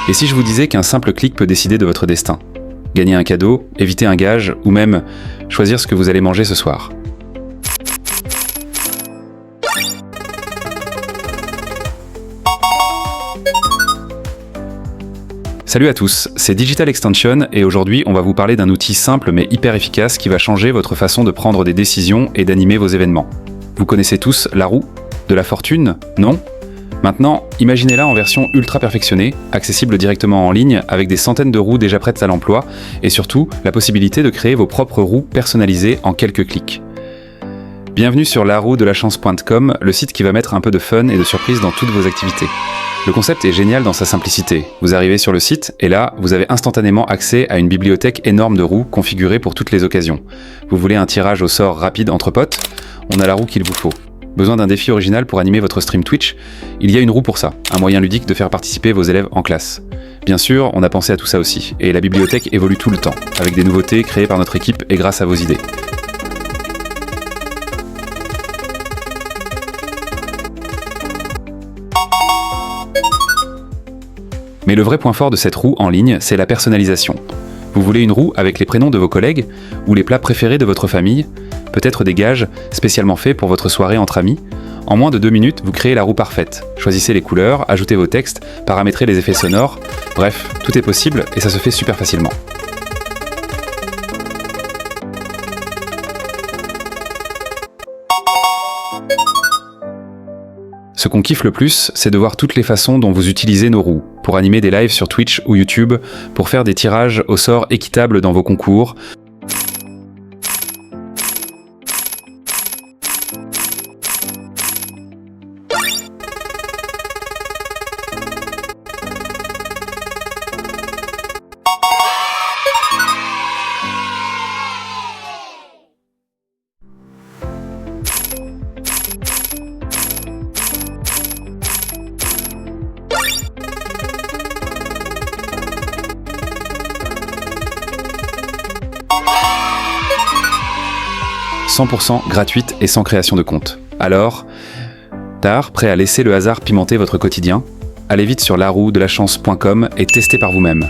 Et si je vous disais qu'un simple clic peut décider de votre destin ? Gagner un cadeau, éviter un gage, ou même choisir ce que vous allez manger ce soir. Salut à tous, c'est Digital Extension et aujourd'hui on va vous parler d'un outil simple mais hyper efficace qui va changer votre façon de prendre des décisions et d'animer vos événements. Vous connaissez tous la roue ? De la fortune ? Non ? Maintenant, imaginez-la en version ultra perfectionnée, accessible directement en ligne avec des centaines de roues déjà prêtes à l'emploi et surtout la possibilité de créer vos propres roues personnalisées en quelques clics. Bienvenue sur larouedelachance.com, le site qui va mettre un peu de fun et de surprise dans toutes vos activités. Le concept est génial dans sa simplicité. Vous arrivez sur le site et là, vous avez instantanément accès à une bibliothèque énorme de roues configurées pour toutes les occasions. Vous voulez un tirage au sort rapide entre potes ? On a la roue qu'il vous faut. Besoin d'un défi original pour animer votre stream Twitch ? Il y a une roue pour ça, un moyen ludique de faire participer vos élèves en classe. Bien sûr, on a pensé à tout ça aussi, et la bibliothèque évolue tout le temps, avec des nouveautés créées par notre équipe et grâce à vos idées. Mais le vrai point fort de cette roue en ligne, c'est la personnalisation. Vous voulez une roue avec les prénoms de vos collègues ou les plats préférés de votre famille ? Peut-être des gages spécialement faits pour votre soirée entre amis ? En moins de 2 minutes, vous créez la roue parfaite. Choisissez les couleurs, ajoutez vos textes, paramétrez les effets sonores. Bref, tout est possible et ça se fait super facilement. Ce qu'on kiffe le plus, c'est de voir toutes les façons dont vous utilisez nos roues, pour animer des lives sur Twitch ou YouTube, pour faire des tirages au sort équitables dans vos concours, « 100% gratuite et sans création de compte. Alors, prêt à laisser le hasard pimenter votre quotidien ? Allez vite sur larouedelachance.com et testez par vous-même.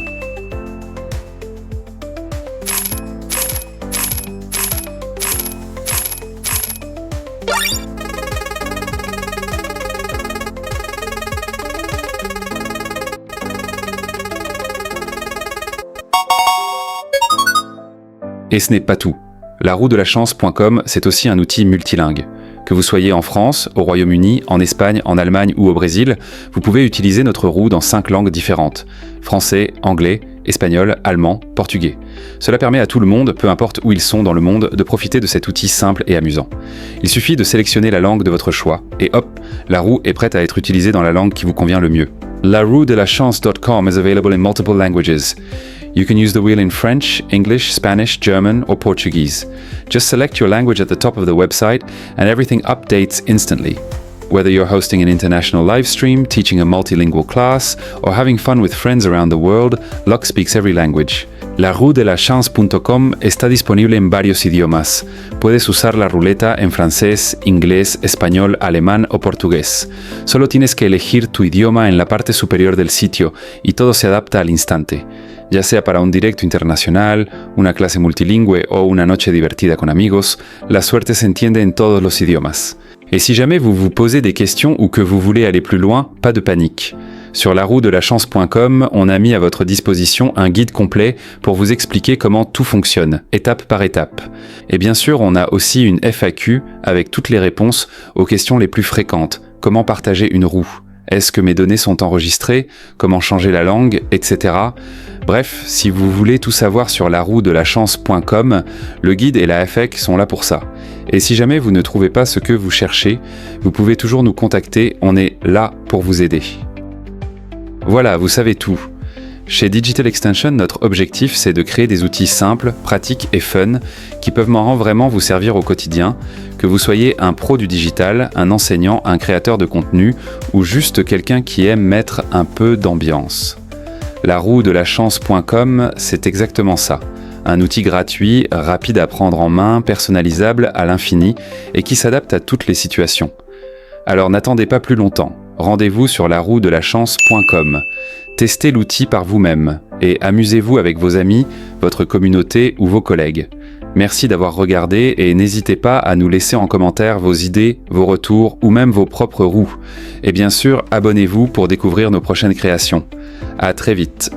Et ce n'est pas tout. Larouedelachance.com, c'est aussi un outil multilingue. Que vous soyez en France, au Royaume-Uni, en Espagne, en Allemagne ou au Brésil, vous pouvez utiliser notre roue dans 5 langues différentes. Français, anglais, espagnol, allemand, portugais. Cela permet à tout le monde, peu importe où ils sont dans le monde, de profiter de cet outil simple et amusant. Il suffit de sélectionner la langue de votre choix, et hop, la roue est prête à être utilisée dans la langue qui vous convient le mieux. Larouedelachance.com is available in multiple languages. You can use the wheel in French, English, Spanish, German, or Portuguese. Just select your language at the top of the website and everything updates instantly. Whether you're hosting an international live stream, teaching a multilingual class, or having fun with friends around the world, Lock speaks every language. Larouedelachance.com está disponible en varios idiomas. Puedes usar la ruleta en francés, inglés, español, alemán o portugués. Solo tienes que elegir tu idioma en la parte superior del sitio y todo se adapta al instante. Ya sea para un directo internacional, una clase multilingüe o una noche divertida con amigos, la suerte se entiende en todos los idiomas. Et si jamais vous vous posez des questions ou que vous voulez aller plus loin, pas de panique. Sur larouedelachance.com, on a mis à votre disposition un guide complet pour vous expliquer comment tout fonctionne, étape par étape. Et bien sûr, on a aussi une FAQ avec toutes les réponses aux questions les plus fréquentes. Comment partager une roue ? Est-ce que mes données sont enregistrées ? Comment changer la langue ? Etc. Bref, si vous voulez tout savoir sur larouedelachance.com, le guide et la FAQ sont là pour ça. Et si jamais vous ne trouvez pas ce que vous cherchez, vous pouvez toujours nous contacter, on est là pour vous aider. Voilà, vous savez tout. Chez Digital Extension, notre objectif, c'est de créer des outils simples, pratiques et fun qui peuvent vraiment vous servir au quotidien, que vous soyez un pro du digital, un enseignant, un créateur de contenu ou juste quelqu'un qui aime mettre un peu d'ambiance. Larouedelachance.com, c'est exactement ça. Un outil gratuit, rapide à prendre en main, personnalisable à l'infini et qui s'adapte à toutes les situations. Alors n'attendez pas plus longtemps. rendez-vous sur larouedelachance.com. Testez l'outil par vous-même et amusez-vous avec vos amis, votre communauté ou vos collègues. Merci d'avoir regardé et n'hésitez pas à nous laisser en commentaire vos idées, vos retours ou même vos propres roues. Et bien sûr, abonnez-vous pour découvrir nos prochaines créations. À très vite.